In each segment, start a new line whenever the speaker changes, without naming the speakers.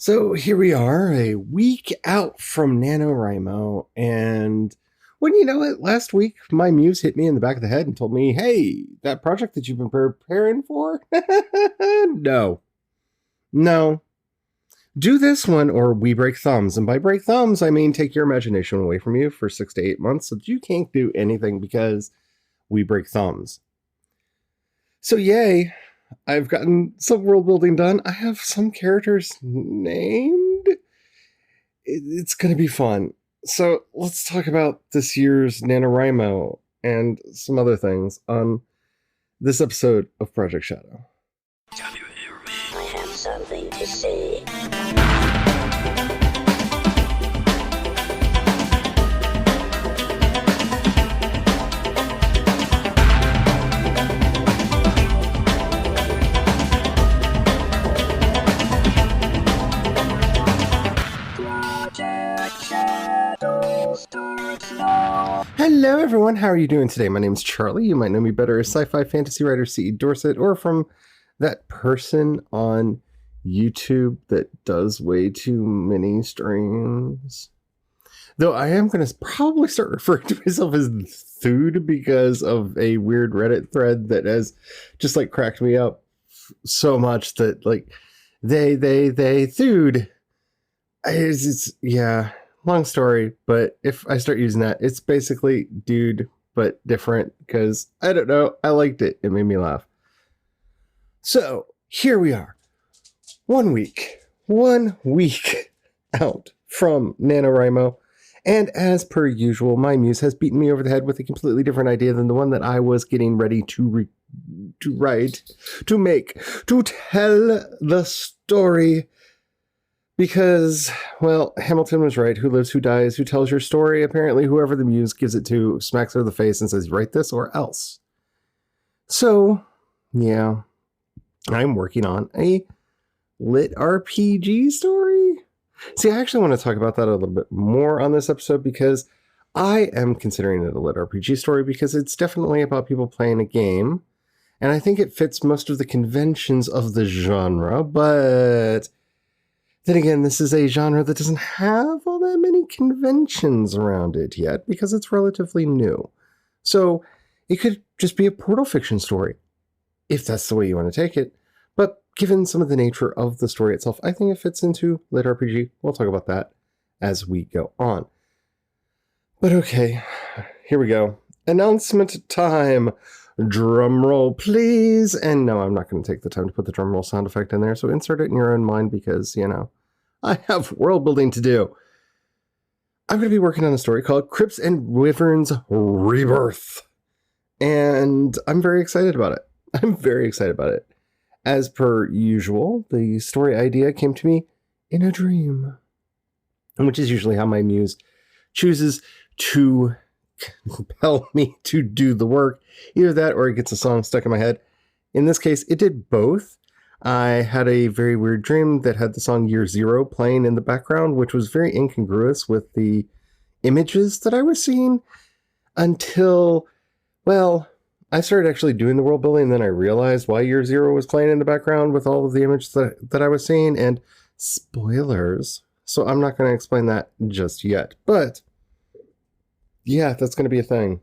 So here we are, a week out from NaNoWriMo, and when you know it, last week my muse hit me in the back of the head and told me, hey, that project that you've been preparing for? No. Do this one or we break thumbs. And by break thumbs, I mean take your imagination away from you for 6 to 8 months so that you can't do anything because we break thumbs. So yay. I've gotten some world building done. I have some characters named. It's going to be fun. So let's talk about this year's NaNoWriMo and some other things on this episode of Project Shadow.
Can you hear me? I have something to say.
Hello everyone, how are you doing today? My name's Charlie. You might know me better as sci-fi fantasy writer C.E. Dorset, or from that person on YouTube that does way too many streams. Though I am going to probably start referring to myself as Thude because of a weird Reddit thread that has just like cracked me up so much that like they Thude. Yeah. Long story, but if I start using that, it's basically dude, but different because I don't know. I liked it. It made me laugh. So here we are. 1 week out from NaNoWriMo. And as per usual, my muse has beaten me over the head with a completely different idea than the one that I was getting ready to write, to make, to tell the story. Because, well, Hamilton was right. Who lives, who dies, who tells your story? Apparently, whoever the muse gives it to smacks her in the face and says, write this or else. So, yeah, I'm working on a LitRPG story. See, I actually want to talk about that a little bit more on this episode because I am considering it a LitRPG story because it's definitely about people playing a game. And I think it fits most of the conventions of the genre, but then again, this is a genre that doesn't have all that many conventions around it yet because it's relatively new. So it could just be a portal fiction story, if that's the way you want to take it. But given some of the nature of the story itself, I think it fits into LitRPG. We'll talk about that as we go on. But okay, here we go. Announcement time. Drum roll, please. And no, I'm not going to take the time to put the drum roll sound effect in there. So insert it in your own mind because, you know, I have world building to do. I'm going to be working on a story called Crypts and Wyverns Rebirth. And I'm very excited about it. As per usual, the story idea came to me in a dream, which is usually how my muse chooses to compel me to do the work. Either that or it gets a song stuck in my head. In this case, it did both. I had a very weird dream that had the song Year Zero playing in the background, which was very incongruous with the images that I was seeing until, well, I started actually doing the world building, and then I realized why Year Zero was playing in the background with all of the images that I was seeing, and spoilers. So I'm not going to explain that just yet, but yeah, that's going to be a thing.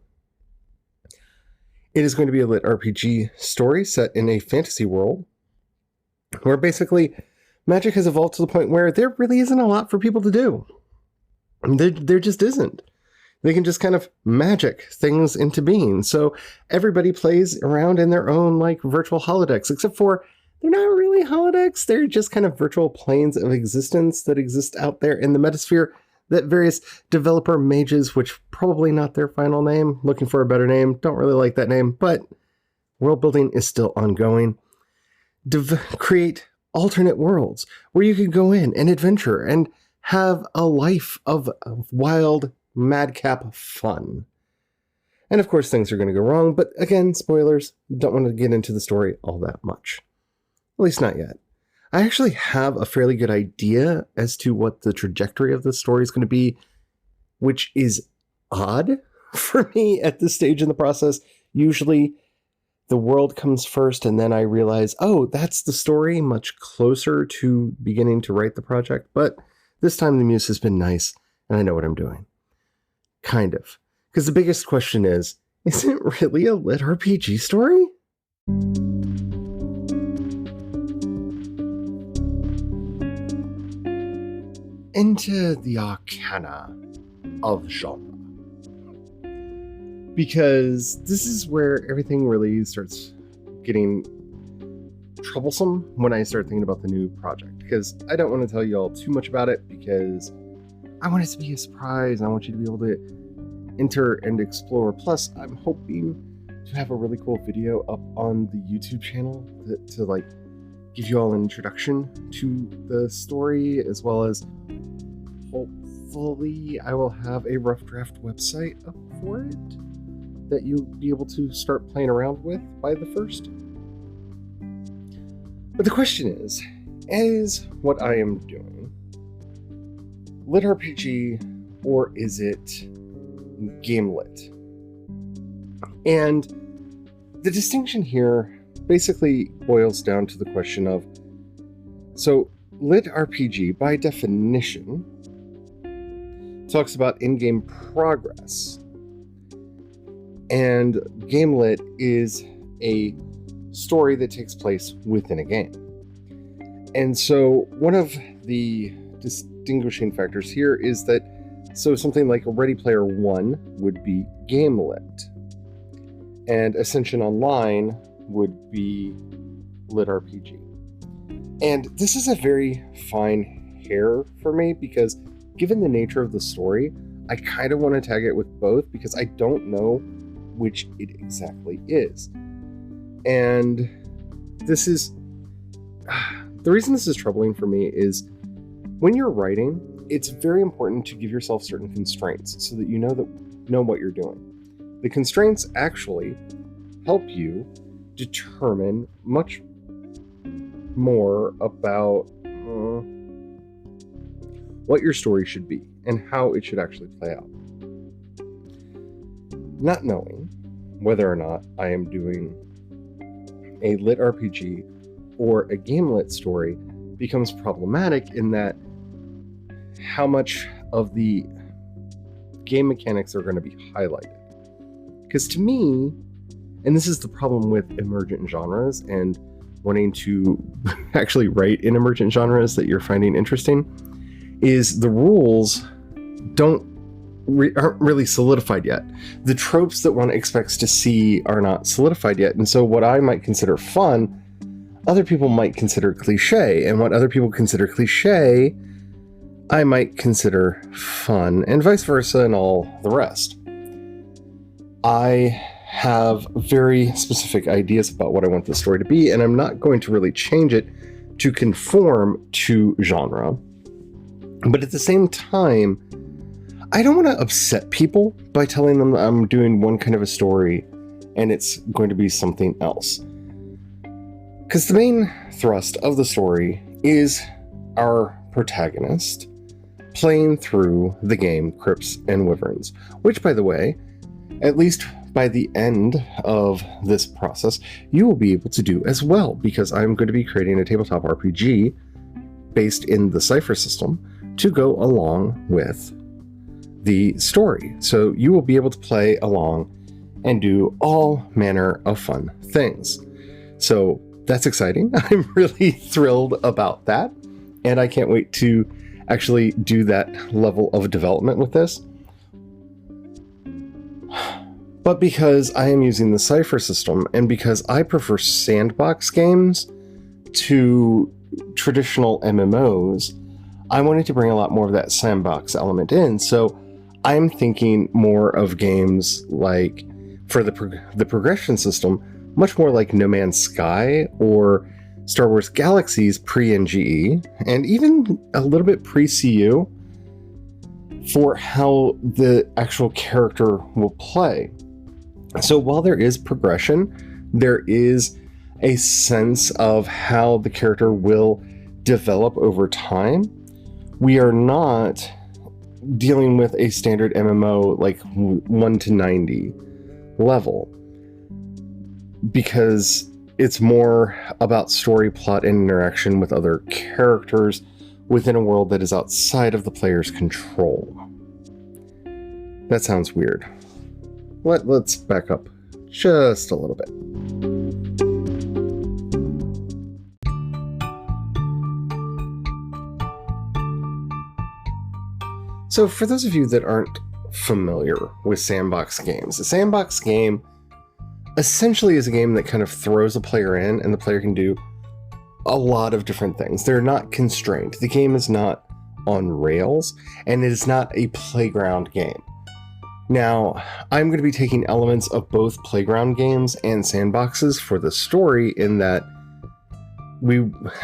It is going to be a lit RPG story set in a fantasy world where basically magic has evolved to the point where there really isn't a lot for people to do. There just isn't. They can just kind of magic things into being. So everybody plays around in their own like virtual holodecks, except for they're not really holodecks. They're just kind of virtual planes of existence that exist out there in the metasphere that various developer mages, which probably not their final name, looking for a better name, don't really like that name, but world building is still ongoing. Create alternate worlds where you can go in and adventure and have a life of wild madcap fun. And of course things are going to go wrong, but again, spoilers, don't want to get into the story all that much. At least not yet. I actually have a fairly good idea as to what the trajectory of the story is going to be, which is odd for me at this stage in the process. Usually the world comes first, and then I realize, oh, that's the story, much closer to beginning to write the project. But this time the muse has been nice, and I know what I'm doing. Kind of. Because the biggest question is it really a lit RPG story? Into the arcana of genre. Because this is where everything really starts getting troublesome when I start thinking about the new project. Because I don't want to tell you all too much about it, because I want it to be a surprise. I want you to be able to enter and explore. Plus, I'm hoping to have a really cool video up on the YouTube channel to like give you all an introduction to the story, as well as hopefully I will have a rough draft website up for it that you'll be able to start playing around with by the 1st. But the question is what I am doing lit RPG, or is it game lit? And the distinction here basically boils down to the question of, so lit RPG by definition talks about in-game progress, and game lit is a story that takes place within a game. And so one of the distinguishing factors here is that, so something like Ready Player One would be game lit, and Ascension Online would be lit RPG. And this is a very fine hair for me, because given the nature of the story, I kind of want to tag it with both, because I don't know which it exactly is. And this is the reason this is troubling for me is when you're writing, it's very important to give yourself certain constraints so that you know what you're doing. The constraints actually help you determine much more about what your story should be and how it should actually play out. Not knowing whether or not I am doing a lit RPG or a game lit story becomes problematic in that how much of the game mechanics are going to be highlighted. Because to me, and this is the problem with emergent genres and wanting to actually write in emergent genres that you're finding interesting, is the rules aren't really solidified yet. The tropes that one expects to see are not solidified yet. And so what I might consider fun, other people might consider cliche. And what other people consider cliche, I might consider fun, and vice versa, and all the rest. I have very specific ideas about what I want the story to be, and I'm not going to really change it to conform to genre. But at the same time, I don't want to upset people by telling them I'm doing one kind of a story and it's going to be something else. Because the main thrust of the story is our protagonist playing through the game Crypts and Wyverns, which, by the way, at least by the end of this process, you will be able to do as well, because I'm going to be creating a tabletop RPG based in the Cypher system to go along with the story. So you will be able to play along and do all manner of fun things. So that's exciting. I'm really thrilled about that. And I can't wait to actually do that level of development with this. But because I am using the Cypher system, and because I prefer sandbox games to traditional MMOs, I wanted to bring a lot more of that sandbox element in. So I'm thinking more of games like, for the progression system, much more like No Man's Sky or Star Wars Galaxies pre-NGE, and even a little bit pre-CU, for how the actual character will play. So while there is progression, there is a sense of how the character will develop over time. We are not dealing with a standard MMO like 1 to 90 level. because it's more about story, plot, and interaction with other characters within a world that is outside of the player's control. That sounds weird. Let's back up just a little bit. So for those of you that aren't familiar with sandbox games, a sandbox game essentially is a game that kind of throws a player in, and the player can do a lot of different things. They're not constrained. The game is not on rails, and it is not a playground game. Now, I'm going to be taking elements of both playground games and sandboxes for the story, in that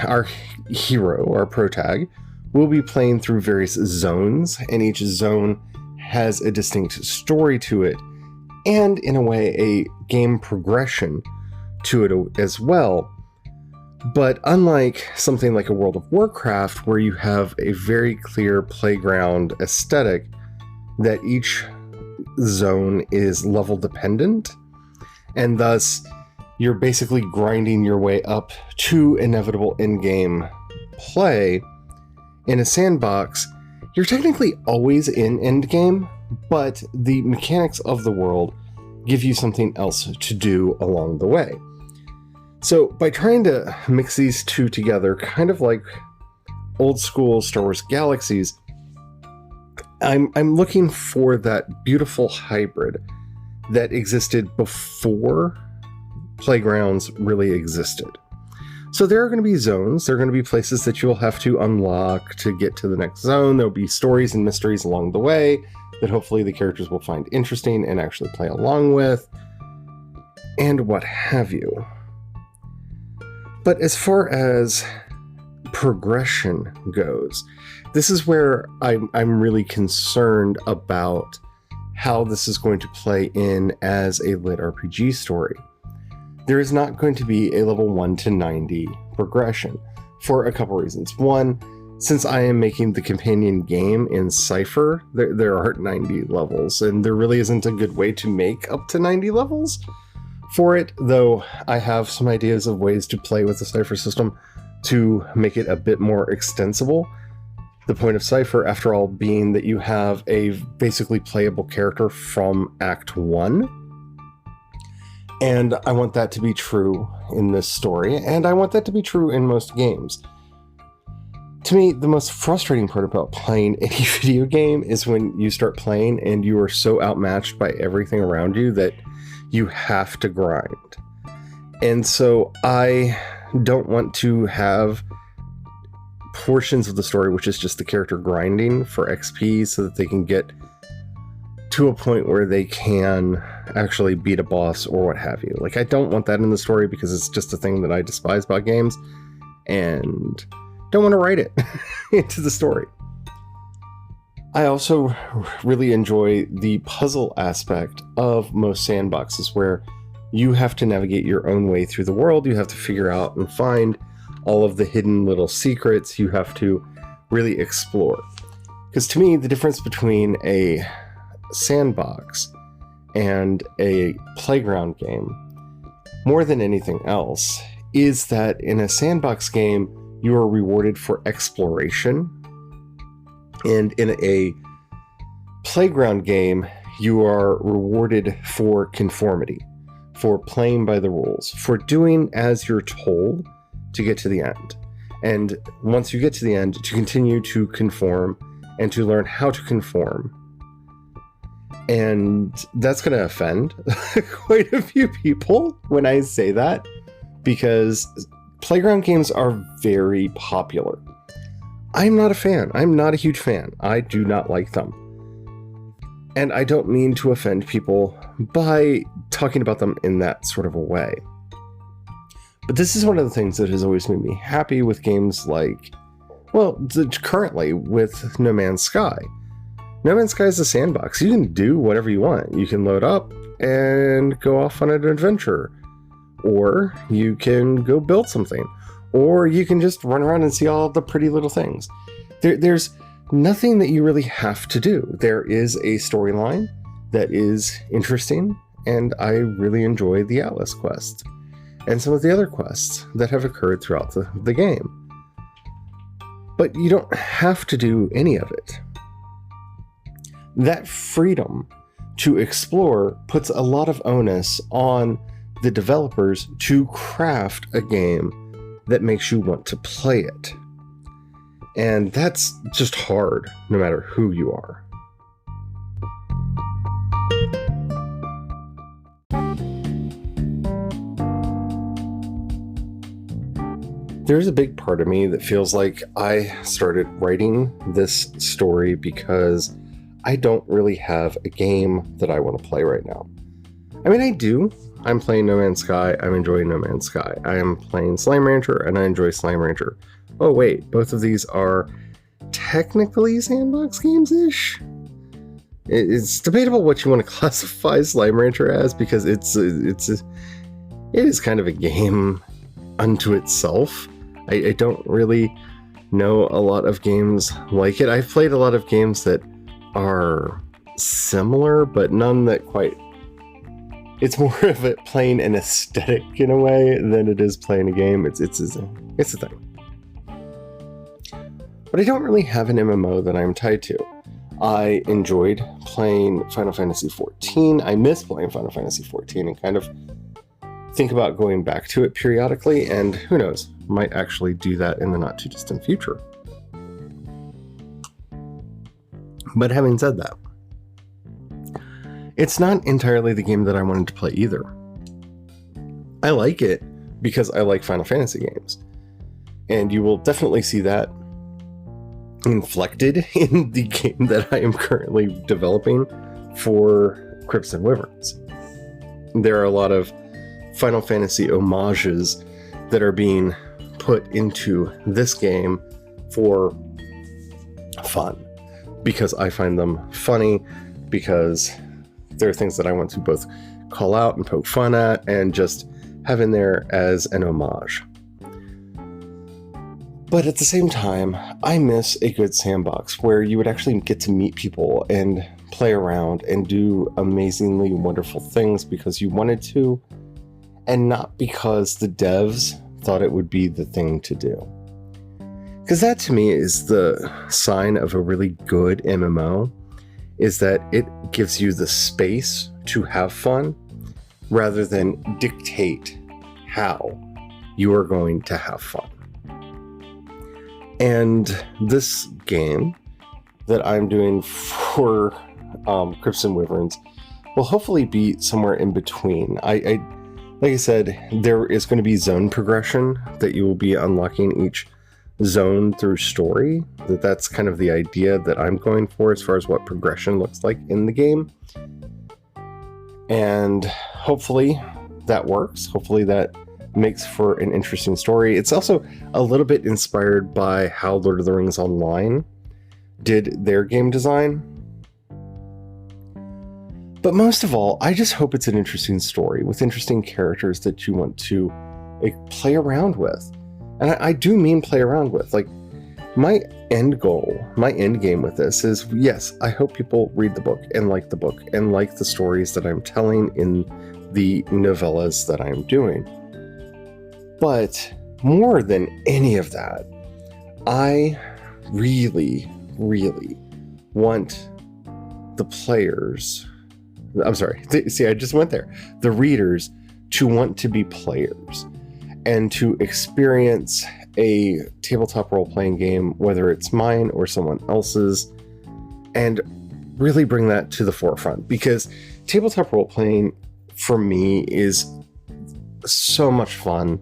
our hero, our protag, will be playing through various zones, and each zone has a distinct story to it, and in a way a game progression to it as well. But unlike something like a World of Warcraft, where you have a very clear playground aesthetic, that each zone is level dependent, and thus you're basically grinding your way up to inevitable in-game play. In a sandbox, you're technically always in endgame, but the mechanics of the world give you something else to do along the way. So by trying to mix these two together, kind of like old school Star Wars Galaxies, I'm looking for that beautiful hybrid that existed before playgrounds really existed. So there are going to be zones, there are going to be places that you'll have to unlock to get to the next zone. There'll be stories and mysteries along the way that hopefully the characters will find interesting and actually play along with, and what have you. But as far as progression goes, this is where I'm really concerned about how this is going to play in as a LitRPG story. There is not going to be a level 1 to 90 progression for a couple reasons. One, since I am making the companion game in Cypher, there are 90 levels, and there really isn't a good way to make up to 90 levels for it, though I have some ideas of ways to play with the Cypher system to make it a bit more extensible. The point of Cypher, after all, being that you have a basically playable character from Act 1. And I want that to be true in this story, and I want that to be true in most games. To me, the most frustrating part about playing any video game is when you start playing and you are so outmatched by everything around you that you have to grind. And so I don't want to have portions of the story which is just the character grinding for XP so that they can get to a point where they can actually beat a boss or what have you. Like, I don't want that in the story because it's just a thing that I despise about games and don't want to write it into the story. I also really enjoy the puzzle aspect of most sandboxes, where you have to navigate your own way through the world. You have to figure out and find all of the hidden little secrets. You have to really explore. Because to me, the difference between a sandbox and a playground game, more than anything else, is that in a sandbox game, you are rewarded for exploration. And in a playground game, you are rewarded for conformity, for playing by the rules, for doing as you're told to get to the end. And once you get to the end, to continue to conform and to learn how to conform. And that's going to offend quite a few people when I say that, because playground games are very popular. I'm not a fan. I'm not a huge fan. I do not like them. And I don't mean to offend people by talking about them in that sort of a way. But this is one of the things that has always made me happy with games like, well, currently with No Man's Sky. No Man's Sky is a sandbox. You can do whatever you want. You can load up and go off on an adventure. Or you can go build something. Or you can just run around and see all the pretty little things. There's nothing that you really have to do. There is a storyline that is interesting and I really enjoy the Atlas quest and some of the other quests that have occurred throughout the game. But you don't have to do any of it. That freedom to explore puts a lot of onus on the developers to craft a game that makes you want to play it. And that's just hard, no matter who you are. There's a big part of me that feels like I started writing this story because I don't really have a game that I want to play right now. I mean, I do. I'm playing No Man's Sky. I'm enjoying No Man's Sky. I am playing Slime Rancher, and I enjoy Slime Rancher. Oh, wait. Both of these are technically sandbox games-ish? It's debatable what you want to classify Slime Rancher as, because it is kind of a game unto itself. I don't really know a lot of games like it. I've played a lot of games that are similar, but none that quite... It's more of it playing an aesthetic in a way than it is playing a game. It's a thing. But I don't really have an MMO that I'm tied to. I enjoyed playing Final Fantasy XIV. I miss playing Final Fantasy XIV and kind of think about going back to it periodically, and who knows, might actually do that in the not too distant future. But having said that, it's not entirely the game that I wanted to play either. I like it because I like Final Fantasy games, and you will definitely see that inflected in the game that I am currently developing for Crypts and Wyverns. There are a lot of Final Fantasy homages that are being put into this game for fun, because I find them funny, because there are things that I want to both call out and poke fun at and just have in there as an homage. But at the same time, I miss a good sandbox where you would actually get to meet people and play around and do amazingly wonderful things because you wanted to, and not because the devs thought it would be the thing to do. Because that to me is the sign of a really good MMO, is that it gives you the space to have fun rather than dictate how you are going to have fun. And this game that I'm doing for Crypts and Wyverns will hopefully be somewhere in between. Like I said, there is going to be zone progression that you will be unlocking each zone through story. That's kind of the idea that I'm going for as far as what progression looks like in the game. And hopefully that works. Hopefully that makes for an interesting story. It's also a little bit inspired by how Lord of the Rings Online did their game design. But most of all, I just hope it's an interesting story with interesting characters that you want to play around with. And I do mean play around with. Like, my end goal, my end game with this is, yes, I hope people read the book and like the stories that I'm telling in the novellas that I'm doing. But more than any of that, I really, really want the players... I'm sorry. See, I just went there. The readers to want to be players and to experience a tabletop role-playing game, whether it's mine or someone else's, and really bring that to the forefront. Because tabletop role-playing, for me, is so much fun.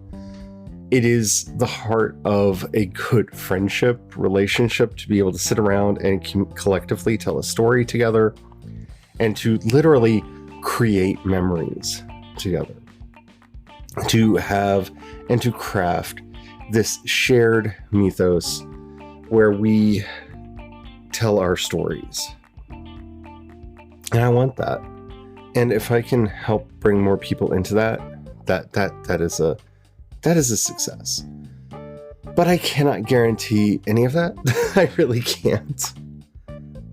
It is the heart of a good friendship relationship, to be able to sit around and collectively tell a story together, and to literally create memories together, to have and to craft this shared mythos where we tell our stories. And I want that. And if I can help bring more people into that is a success. But I cannot guarantee any of that. I really can't.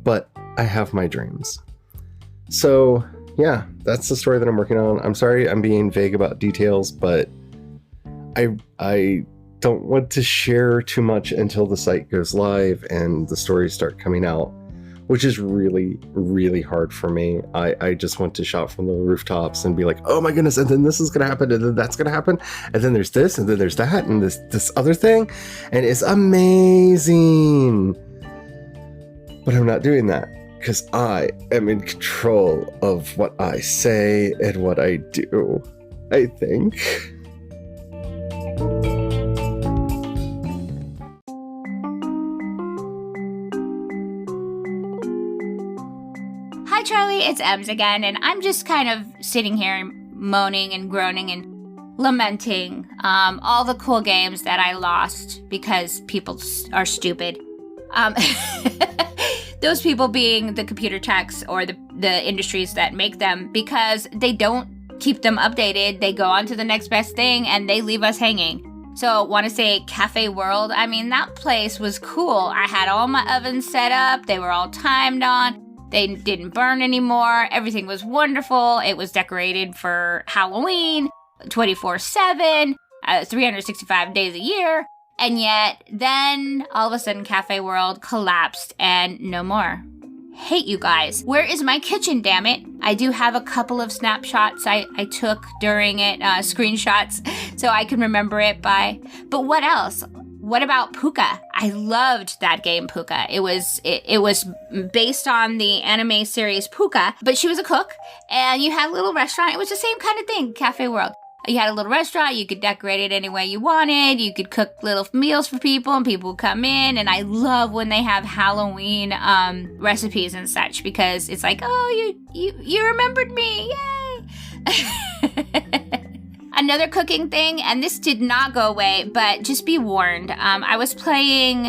But I have my dreams. So, yeah, that's the story that I'm working on. I'm sorry I'm being vague about details, but I don't want to share too much until the site goes live and the stories start coming out, which is really, really hard for me. I just want to shout from the rooftops and be like, oh my goodness, and then this is going to happen, and then that's going to happen, and then there's this, and then there's that, and this other thing, and it's amazing. But I'm not doing that because I am in control of what I say and what I do, I think.
Hi Charlie, it's Ems again, and I'm just kind of sitting here moaning and groaning and lamenting all the cool games that I lost because people are stupid. Those people being the computer techs or the industries that make them, because they don't keep them updated. They go on to the next best thing and they leave us hanging. So want to say Cafe World? I mean, that place was cool. I had all my ovens set up. They were all timed on. They didn't burn anymore. Everything was wonderful. It was decorated for Halloween 24/7, 365 days a year. And yet, then all of a sudden, Cafe World collapsed and no more. Hate you guys. Where is my kitchen, damn it? I do have a couple of snapshots I took during it, screenshots, so I can remember it by. But what else? What about Puka? I loved that game, Puka. It was based on the anime series Puka, but she was a cook, and you had a little restaurant. It was the same kind of thing, Cafe World. You had a little restaurant, you could decorate it any way you wanted, you could cook little meals for people, and people would come in, and I love when they have Halloween recipes and such, because it's like, oh, you remembered me, yay! Another cooking thing, and this did not go away, but just be warned, I was playing,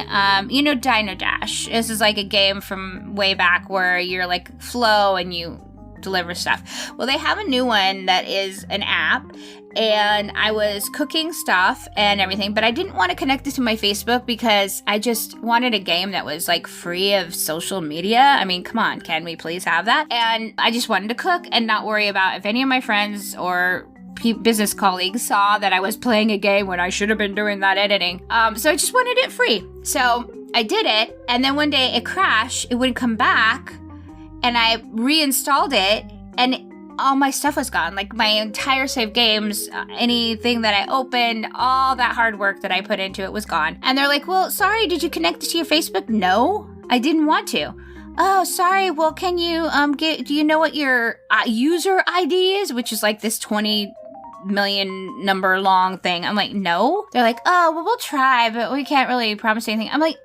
Dino Dash. This is like a game from way back where you're like Flo and you deliver stuff. Well, they have a new one that is an app, and I was cooking stuff and everything, but I didn't want to connect it to my Facebook because I just wanted a game that was like free of social media. I mean, come on, can we please have that? And I just wanted to cook and not worry about if any of my friends or business colleagues saw that I was playing a game when I should have been doing that editing. So I just wanted it free. So I did it, and then one day it crashed, it wouldn't come back, and I reinstalled it, and all my stuff was gone. Like my entire save games, anything that I opened, all that hard work that I put into it was gone. And they're like, well, sorry, did you connect it to your Facebook? No, I didn't want to. Oh, sorry, well, can you, do you know what your user ID is? Which is like this 20 million number long thing. I'm like, no. They're like, oh, well, we'll try, but we can't really promise anything. I'm like,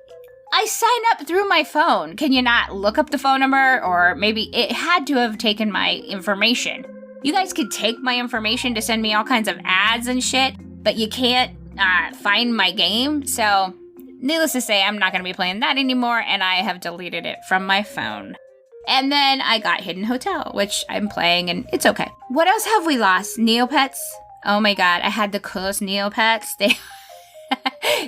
I signed up through my phone. Can you not look up the phone number? Or maybe it had to have taken my information. You guys could take my information to send me all kinds of ads and shit, but you can't find my game. So needless to say, I'm not going to be playing that anymore, and I have deleted it from my phone. And then I got Hidden Hotel, which I'm playing, and it's okay. What else have we lost? Neopets? Oh my god, I had the coolest Neopets.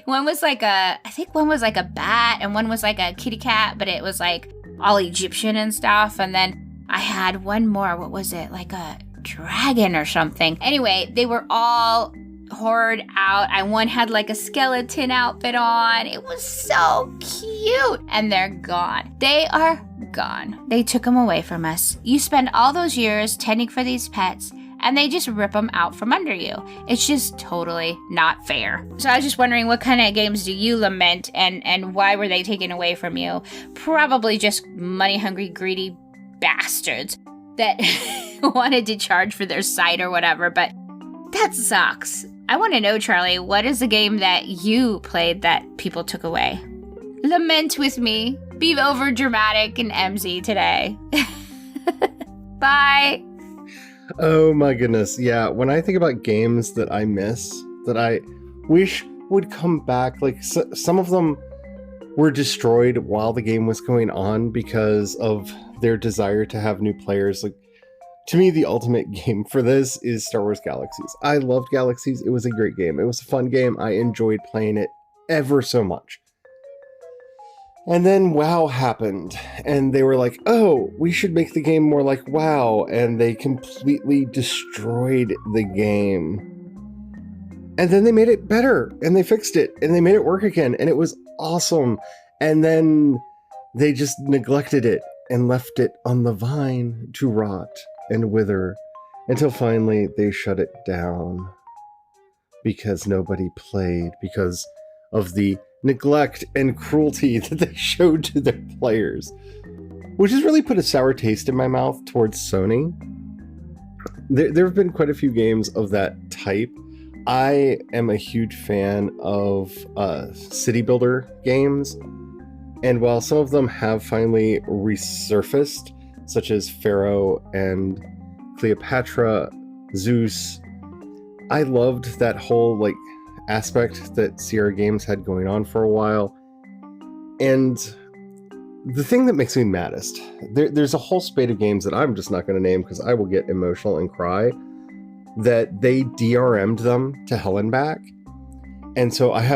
One was like I think one was like a bat, and one was like a kitty cat, but it was like all Egyptian and stuff. And then I had one more, what was it? Like a dragon or something. Anyway, they were all hoard out. One had like a skeleton outfit on. It was so cute. And they're gone. They are gone. They took them away from us. You spend all those years tending for these pets, and they just rip them out from under you. It's just totally not fair. So I was just wondering, what kind of games do you lament, and why were they taken away from you? Probably just money-hungry, greedy bastards that wanted to charge for their site or whatever, but that sucks. I want to know, Charlie, what is the game that you played that people took away? Lament with me. Be over dramatic and MZ today. Bye.
Oh my goodness. Yeah, when I think about games that I miss, that I wish would come back, like some of them were destroyed while the game was going on because of their desire to have new players. Like, to me, the ultimate game for this is Star Wars Galaxies. I loved Galaxies. It was a great game. It was a fun game. I enjoyed playing it ever so much. And then WoW happened, and they were like, oh, we should make the game more like WoW, and they completely destroyed the game. And then they made it better, and they fixed it, and they made it work again, and it was awesome. And then they just neglected it and left it on the vine to rot and wither until finally they shut it down because nobody played, because of the neglect and cruelty that they showed to their players, which has really put a sour taste in my mouth towards Sony. There have been quite a few games of that type. I am a huge fan of city builder games, and while some of them have finally resurfaced, such as Pharaoh and Cleopatra, Zeus, I loved that whole aspect that Sierra Games had going on for a while. And the thing that makes me maddest, there's a whole spate of games that I'm just not going to name because I will get emotional and cry, that they DRM'd them to hell and back. And so I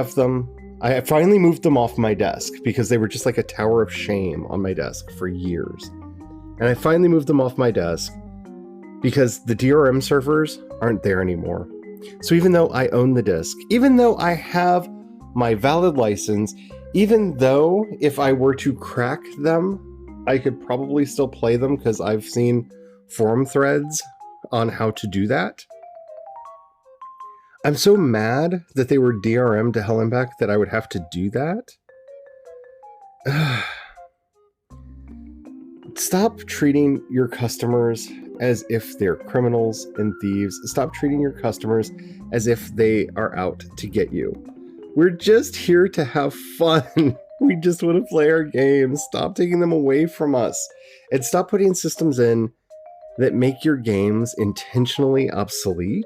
finally moved them off my desk because they were just like a tower of shame on my desk for years. And I finally moved them off my desk because the DRM servers aren't there anymore. So even though I own the disc, even though I have my valid license, even though if I were to crack them, I could probably still play them because I've seen forum threads on how to do that. I'm so mad that they were DRM to hell and back that I would have to do that. Stop treating your customers as if they're criminals and thieves. Stop treating your customers as if they are out to get you. We're just here to have fun. We just want to play our games. Stop taking them away from us. And stop putting systems in that make your games intentionally obsolete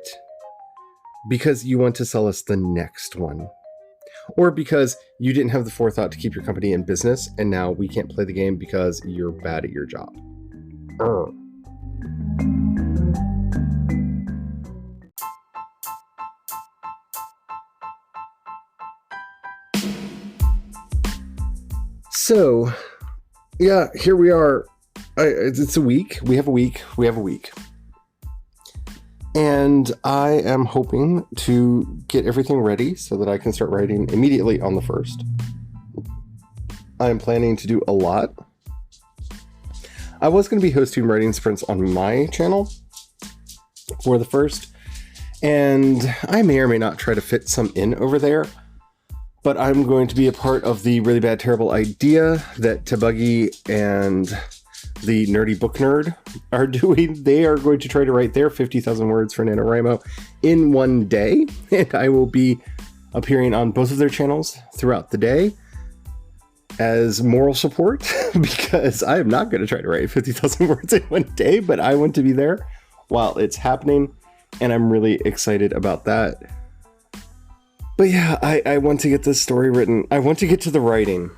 because you want to sell us the next one. Or because you didn't have the forethought to keep your company in business and now we can't play the game because you're bad at your job. So, yeah, here we are. It's a week. We have a week. And I am hoping to get everything ready so that I can start writing immediately on the 1st. I'm planning to do a lot. I was going to be hosting writing sprints on my channel for the 1st, and I may or may not try to fit some in over there. But I'm going to be a part of the Really Bad Terrible Idea that Tabuggy and the Nerdy Book Nerd are doing. They are going to try to write their 50,000 words for NaNoWriMO in one day. And I will be appearing on both of their channels throughout the day as moral support because I am not going to try to write 50,000 words in one day, but I want to be there while it's happening. And I'm really excited about that. But yeah, I want to get this story written. I want to get to the writing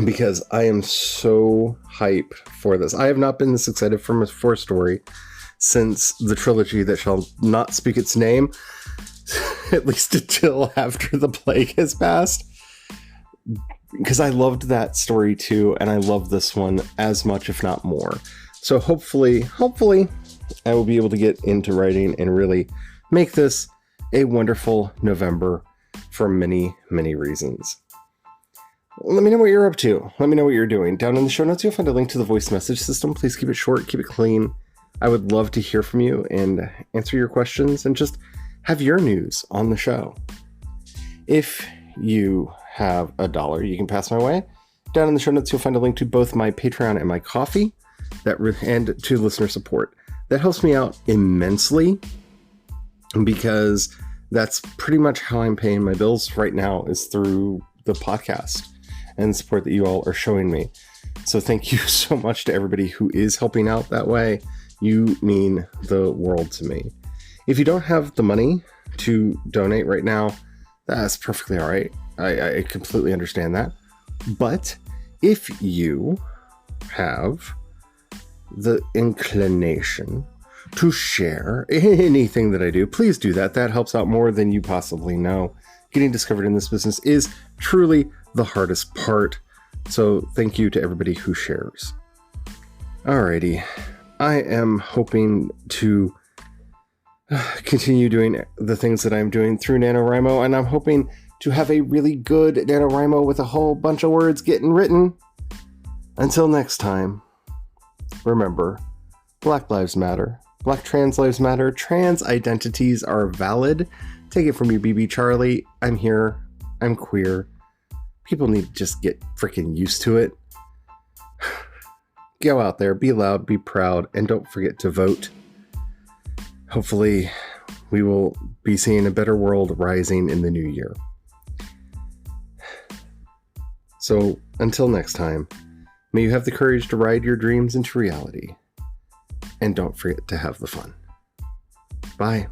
because I am so hype for this. I have not been this excited for a story since the trilogy that shall not speak its name, at least until after the plague has passed. Because I loved that story too, and I love this one as much, if not more. So hopefully, I will be able to get into writing and really make this a wonderful November for many, many reasons. Let me know what you're up to. Let me know what you're doing. Down in the show notes, you'll find a link to the voice message system. Please keep it short, keep it clean. I would love to hear from you and answer your questions and just have your news on the show. If you have $1 you can pass my way, down in the show notes, you'll find a link to both my Patreon and my Ko-fi and to listener support. That helps me out immensely, because that's pretty much how I'm paying my bills right now, is through the podcast and the support that you all are showing me. So thank you so much to everybody who is helping out that way. You mean the world to me. If you don't have the money to donate right now, that's perfectly all right. I completely understand that. But if you have the inclination to share anything that I do, please do that. That helps out more than you possibly know. Getting discovered in this business is truly the hardest part. So thank you to everybody who shares. Alrighty. I am hoping to continue doing the things that I'm doing through NaNoWriMo, and I'm hoping to have a really good NaNoWriMo with a whole bunch of words getting written. Until next time, remember, Black Lives Matter. Black trans lives matter. Trans identities are valid. Take it from me, BB Charlie. I'm here. I'm queer. People need to just get freaking used to it. Go out there, be loud, be proud, and don't forget to vote. Hopefully, we will be seeing a better world rising in the new year. So, until next time, may you have the courage to ride your dreams into reality. And don't forget to have the fun. Bye.